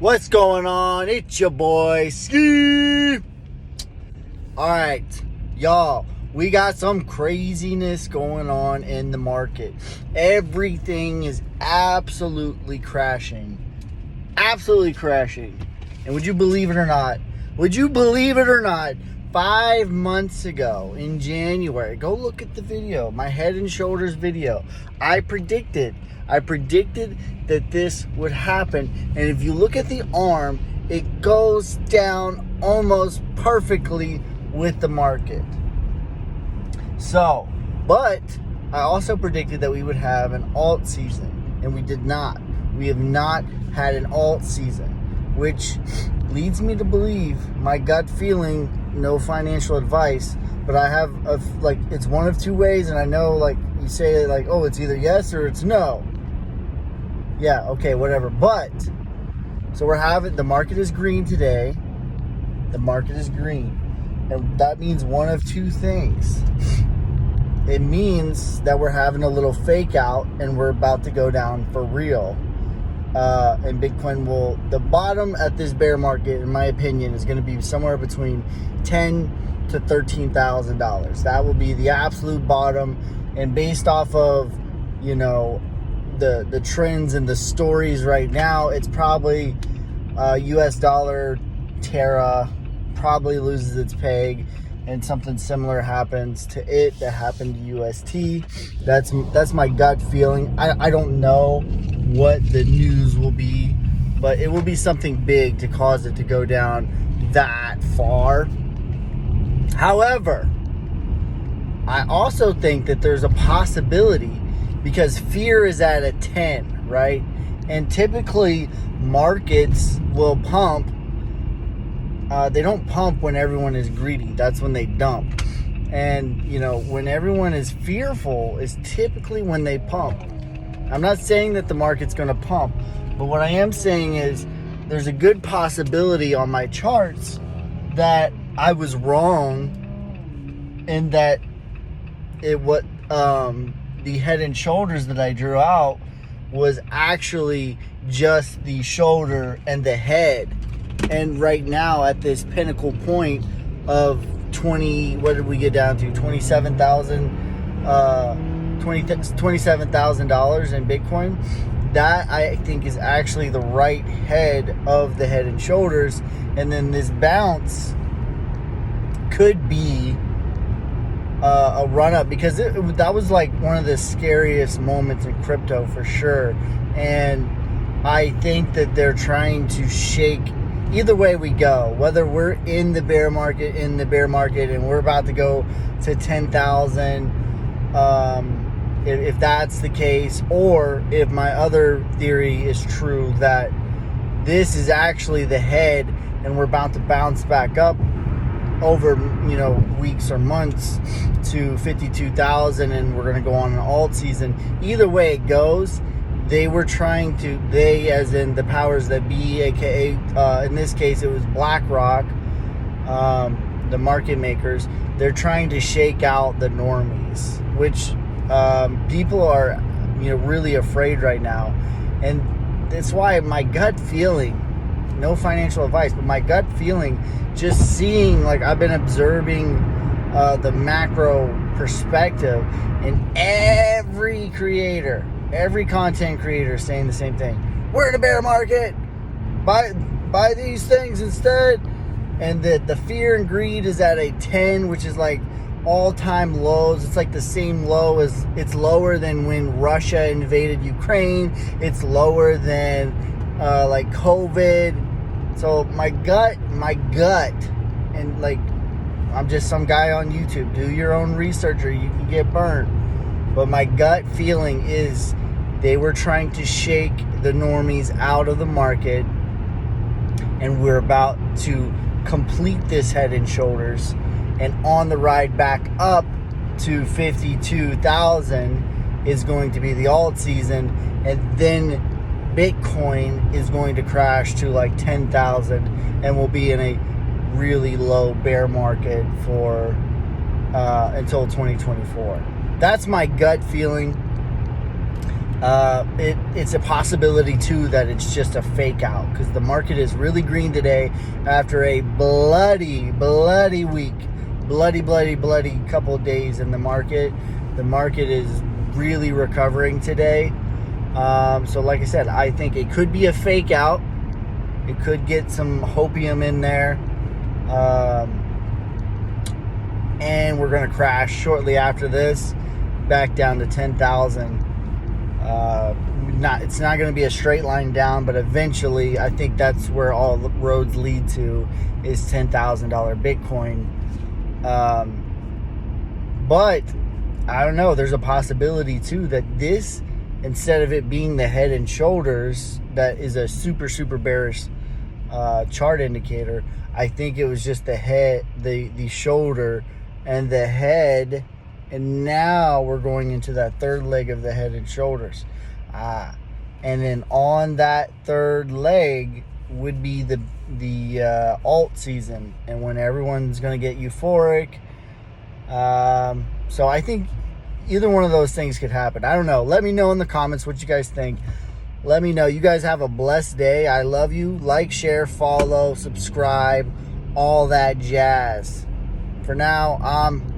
What's going on? It's your boy Ski. Alright, y'all, we got some craziness going on in the market. Everything is absolutely crashing. Absolutely crashing. And would you believe it or not? 5 months ago in January, go look at the video, my Head and Shoulders video. I predicted that this would happen. And if you look at the arm, it goes down almost perfectly with the market. So, but I also predicted that we would have an alt season, and we did not. We have not had an alt season, which leads me to believe, my gut feeling, no financial advice, but I have it's one of two ways, and I know you say oh, it's either yes or it's no. Yeah, okay, whatever. But so the market is green today. The market is green. And that means one of two things. It means that we're having a little fake out and we're about to go down for real. And Bitcoin the bottom at this bear market, in my opinion, is going to be somewhere between $10,000 to $13,000. That will be the absolute bottom. And based off of, the trends and the stories right now, it's probably US dollar Terra probably loses its peg, and something similar happens to it that happened to UST. That's my gut feeling. I don't know what the news will be, but it will be something big to cause it to go down that far. However, I also think that there's a possibility, because fear is at a 10, right? And typically markets will pump. They don't pump when everyone is greedy. That's when they dump. And, when everyone is fearful is typically when they pump. I'm not saying that the market's going to pump, but what I am saying is there's a good possibility on my charts that I was wrong, and that the Head and Shoulders that I drew out was actually just the shoulder and the head. And right now at this pinnacle point of what did we get down to? $27,000 in Bitcoin. That I think is actually the right head of the Head and Shoulders. And then this bounce could be a run up, because that was one of the scariest moments in crypto for sure. And I think that they're trying to shake either way we go, whether we're in the bear market and we're about to go to 10,000, if that's the case, or if my other theory is true, that this is actually the head and we're about to bounce back up over weeks or months to 52,000, and we're going to go on an alt season. Either way it goes, they as in the powers that be, aka in this case it was BlackRock, the market makers, they're trying to shake out the normies, which people are really afraid right now. And that's why my gut feeling, no financial advice, but my gut feeling, just seeing, I've been observing the macro perspective, and every content creator saying the same thing. We're in a bear market. Buy these things instead. And the fear and greed is at a 10, which is all-time lows. It's the same low it's lower than when Russia invaded Ukraine. It's lower than COVID. So my gut, and I'm just some guy on YouTube. Do your own research or you can get burnt. But my gut feeling is they were trying to shake the normies out of the market, and we're about to complete this Head and Shoulders, and on the ride back up to 52,000 is going to be the alt season, and then Bitcoin is going to crash to 10,000, and we'll be in a really low bear market for until 2024. That's my gut feeling. It's a possibility too that it's just a fake out, because the market is really green today after a bloody week, bloody couple of days in the market. The market is really recovering today. So like I said, I think it could be a fake out. It could get some hopium in there, and we're going to crash shortly after this back down to 10,000. It's not going to be a straight line down, but eventually I think that's where all the roads lead to, is $10,000 Bitcoin. But I don't know, there's a possibility too that this, instead of it being the head and shoulders that is a super bearish chart indicator, I think it was just the head, the shoulder and the head, and now we're going into that third leg of the head and shoulders. And then on that third leg would be the alt season, and when everyone's going to get euphoric. So I think either one of those things could happen. I don't know. Let me know in the comments what you guys think. Let me know. You guys have a blessed day. I love you. Like, share, follow, subscribe, all that jazz. For now, I'm